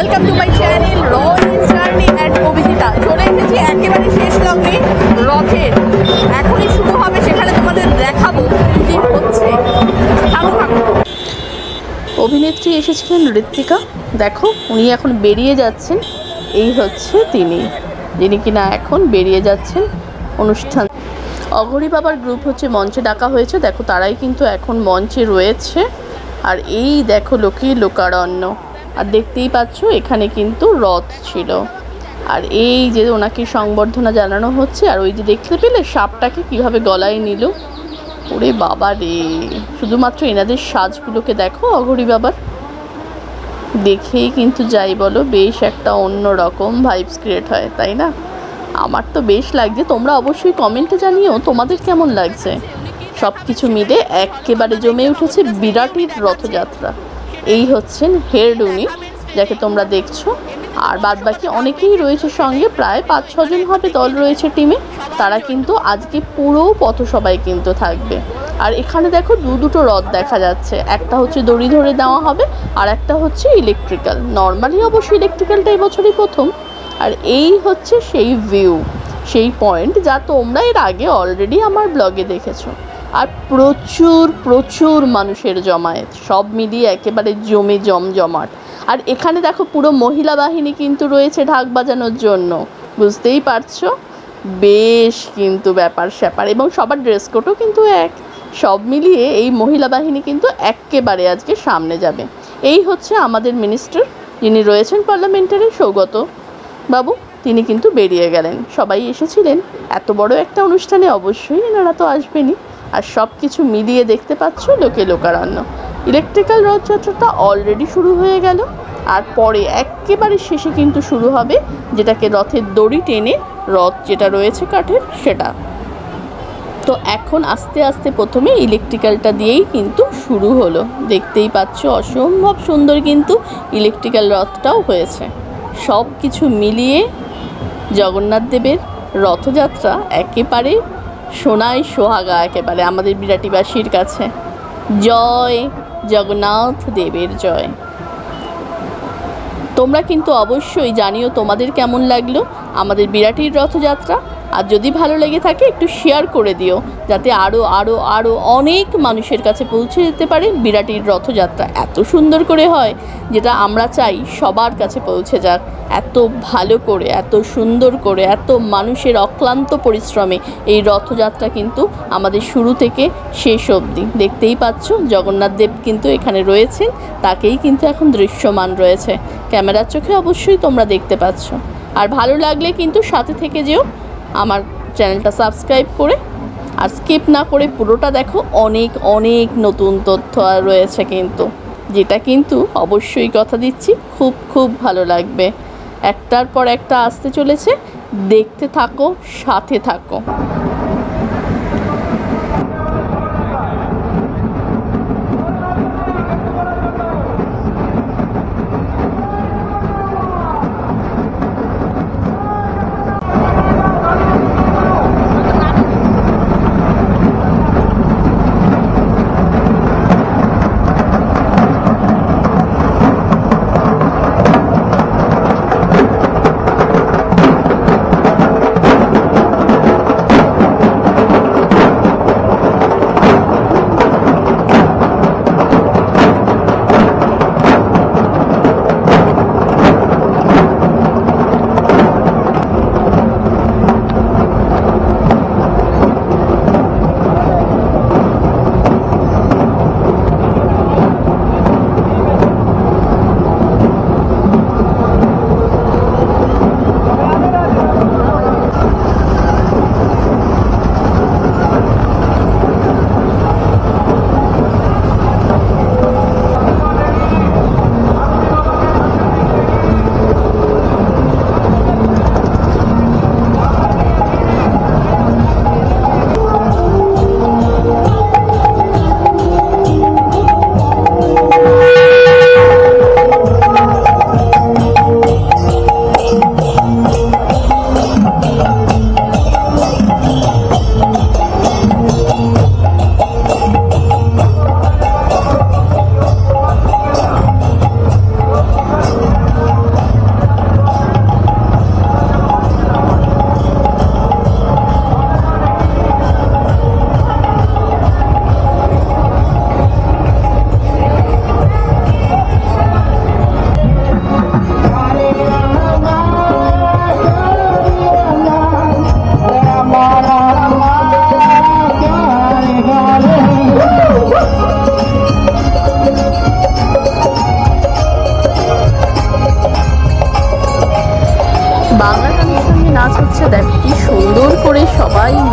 Welcome to my channel Royce journey and Abhijita. চলে এসেছি একেবারে শেষ লগ্নে রথের। এখনই শুরু হবে, সেখানে তোমাদের দেখাবো কি হচ্ছে। অভিনেত্রী এসেছিলেন ঋত্বিকা, দেখো উনি এখন বেরিয়ে যাচ্ছেন। এই হচ্ছে তিনি, যিনি কিনা এখন বেরিয়ে যাচ্ছেন অনুষ্ঠান। অঘরী বাবার গ্রুপ হচ্ছে মঞ্চে ডাকা হয়েছে, দেখো তারাই কিন্তু এখন মঞ্চে রয়েছে। আর এই দেখো লোকে লোকারণ্য, আর দেখতেই পাচ্ছ এখানে কিন্তু রথ ছিল। আর এই যে ওনাকে সংবর্ধনা জানানো হচ্ছে, আর ওই যে দেখতে পেলে সাপটাকে কিভাবে গলায় নিল। ওরে বাবা রে, শুধুমাত্র এনাদের সাজগুলোকে দেখো অঘরী বাবার, দেখেই কিন্তু যাই বলো বেশ একটা অন্য রকম ভাইবস ক্রিয়েট হয়, তাই না? আমার তো বেশ লাগছে, তোমরা অবশ্যই কমেন্টে জানিও তোমাদের কেমন লাগছে। সব কিছু মিলে একেবারে জমে উঠেছে বিরাটির রথযাত্রা। এই হচ্ছেন হেড উনি, যাকে তোমরা দেখছো। আর বাদ বাকি অনেকেই রয়েছে সঙ্গে, প্রায় 5-6 জন হবে দল রয়েছে টিমে। তারা কিন্তু আজকে পুরো পথসভায় কিন্তু থাকবে। আর এখানে দেখো দুটো রথ দেখা যাচ্ছে, একটা হচ্ছে দড়ি ধরে দেওয়া হবে, আর একটা হচ্ছে ইলেকট্রিক্যাল। নর্মালি অবশ্যই ইলেকট্রিক্যালটা এবছরই প্রথম। আর এই হচ্ছে সেই ভিউ, সেই পয়েন্ট যা তোমরা এর আগে অলরেডি আমার ব্লগে দেখেছো। আর প্রচুর প্রচুর মানুষের জমায়েত, সব মিলিয়ে একেবারে জমজমাট। আর এখানে দেখো পুরো মহিলা বাহিনী কিন্তু রয়েছে ঢাক বাজানোর জন্য, বুঝতেই পারছো। বেশ কিন্তু ব্যাপার স্যাপার, এবং সবার ড্রেস কোডও কিন্তু এক। সব মিলিয়ে এই মহিলা বাহিনী কিন্তু একেবারে আজকে সামনে যাবে। এই হচ্ছে আমাদের মিনিস্টার, যিনি রয়েছেন পার্লামেন্টারি, সৌগত বাবু। তিনি কিন্তু বেরিয়ে গেলেন। সবাই এসেছিলেন এত বড় একটা অনুষ্ঠানে, অবশ্যই এনারা তো আসবেনই। আর সব কিছু মিলিয়ে দেখতে পাচ্ছ লোকে লোকারণ্য। ইলেকট্রিক্যাল রথযাত্রাটা অলরেডি শুরু হয়ে গেল, আর পরে একেবারে শেষে কিন্তু শুরু হবে যেটাকে রথের দড়ি টেনে, রথ যেটা রয়েছে কাঠের সেটা। তো এখন আস্তে আস্তে প্রথমে ইলেকট্রিক্যালটা দিয়েই কিন্তু শুরু হলো। দেখতেই পাচ্ছ অসম্ভব সুন্দর কিন্তু ইলেকট্রিক্যাল রথটাও হয়েছে। সব কিছু মিলিয়ে জগন্নাথ দেবের রথযাত্রা একেবারে সোনায় সোহাগা, একেবারে আমাদের বিরাটিবাসীর কাছে। জয় জগন্নাথ দেবের জয়। তোমরা কিন্তু অবশ্যই জানিও তোমাদের কেমন লাগলো আমাদের বিরাটির রথযাত্রা। আর যদি ভালো লেগে থাকে একটু শেয়ার করে দিও, যাতে আরও আরও আরও অনেক মানুষের কাছে পৌঁছে যেতে পারে। বিরাটির রথযাত্রা এত সুন্দর করে হয়, যেটা আমরা চাই সবার কাছে পৌঁছে যাক। এত ভালো করে, এত সুন্দর করে, এত মানুষের অক্লান্ত পরিশ্রমে এই রথযাত্রা কিন্তু আমাদের শুরু থেকে শেষ অবধি। দেখতেই পাচ্ছ জগন্নাথ দেব কিন্তু এখানে রয়েছেন, তাকেই কিন্তু এখন দৃশ্যমান রয়েছে ক্যামেরার চোখে, অবশ্যই তোমরা দেখতে পাচ্ছ। আর ভালো লাগলে কিন্তু সাথে থেকে যেও, আমার চ্যানেলটা সাবস্ক্রাইব করে। আর স্কিপ না করে পুরোটা দেখো, অনেক অনেক নতুন তথ্য আর রয়েছে কিন্তু, যেটা কিন্তু অবশ্যই কথা দিচ্ছি খুব খুব ভালো লাগবে। একটার পর একটা আসতে চলেছে, দেখতে থাকো, সাথে থাকো।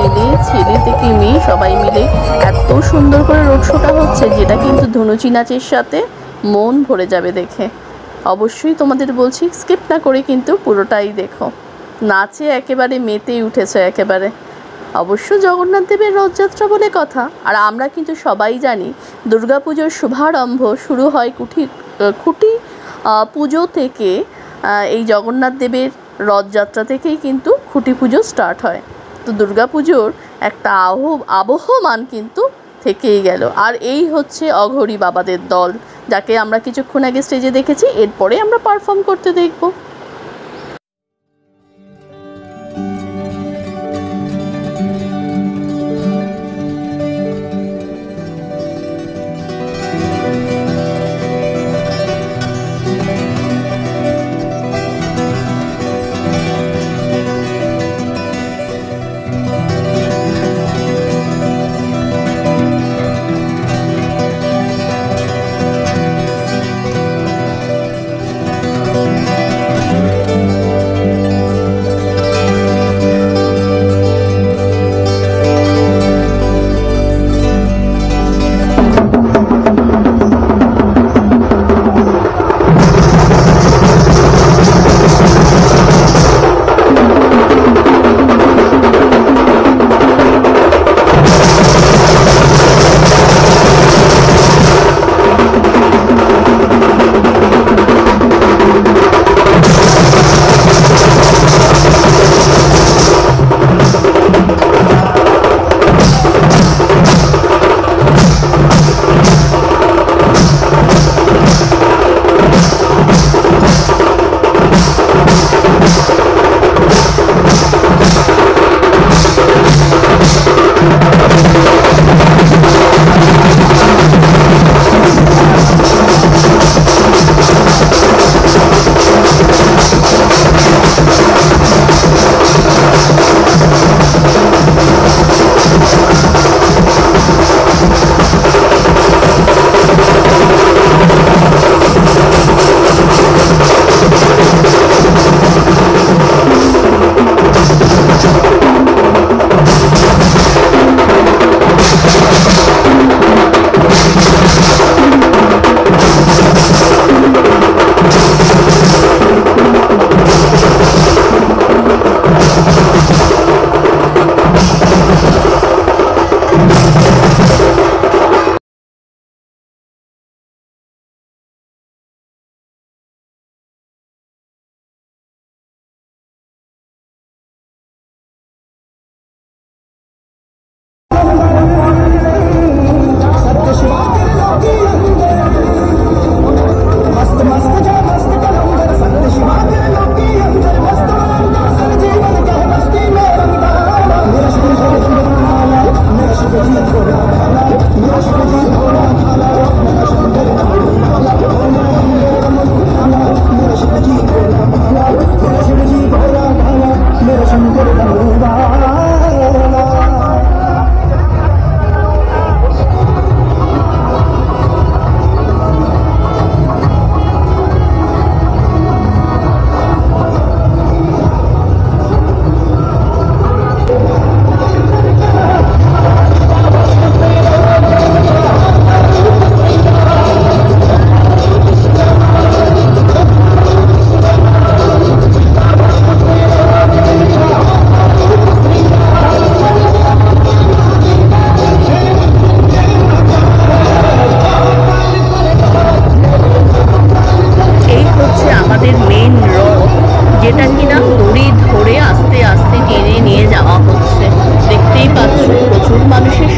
মিলে, ছেলে থেকে মেয়ে সবাই মিলে এত সুন্দর করে রোড শোটা হচ্ছে, যেটা কিন্তু ধুনুচি নাচের সাথে মন ভরে যাবে দেখে। অবশ্যই তোমাদের বলছি স্কিপ না করে কিন্তু পুরোটাই দেখো। নাচে একেবারে মেতেই উঠেছে একেবারে। অবশ্য জগন্নাথ দেবের রথযাত্রা বলে কথা, আর আমরা কিন্তু সবাই জানি দুর্গাপুজোর শুভারম্ভ শুরু হয় খুঁটি পুজো থেকে। এই জগন্নাথ দেবের রথযাত্রা থেকেই কিন্তু খুঁটি পুজো স্টার্ট হয়। তো দুর্গাপুজোর একটা আবহমান কিন্তু থেকেই গেল। আর এই হচ্ছে অঘরী বাবাদের দল, যাকে আমরা কিছুক্ষণ আগে স্টেজে দেখেছি, এরপরে আমরা পারফর্ম করতে দেখব।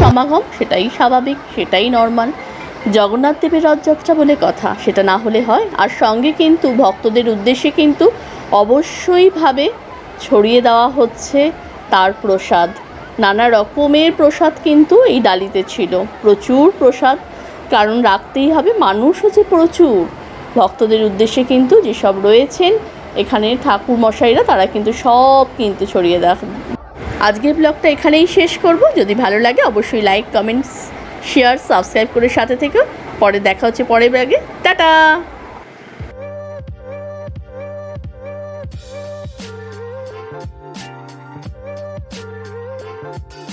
সমাগম, সেটাই স্বাভাবিক, সেটাই নর্মাল। জগন্নাথ দেবের রথযাত্রা বলে কথা, সেটা না হলে হয়। আর সঙ্গে কিন্তু ভক্তদের উদ্দেশ্যে কিন্তু অবশ্যইভাবে ছড়িয়ে দেওয়া হচ্ছে তার প্রসাদ। নানা রকমের প্রসাদ কিন্তু এই ডালিতে ছিল, প্রচুর প্রসাদ, কারণ রাখতেই হবে, মানুষ হচ্ছে প্রচুর। ভক্তদের উদ্দেশ্যে কিন্তু যেসব রয়েছেন এখানের ঠাকুর মশাইরা, তারা কিন্তু সব কিন্তু ছড়িয়ে দেওয়া। আজকের ব্লগটা এখানেই শেষ করব। যদি ভালো লাগে অবশ্যই লাইক, কমেন্টস, শেয়ার, সাবস্ক্রাইব করে সাথে থেকে। পরে দেখা হচ্ছে পরের ব্লগে। টাটা। টাটা।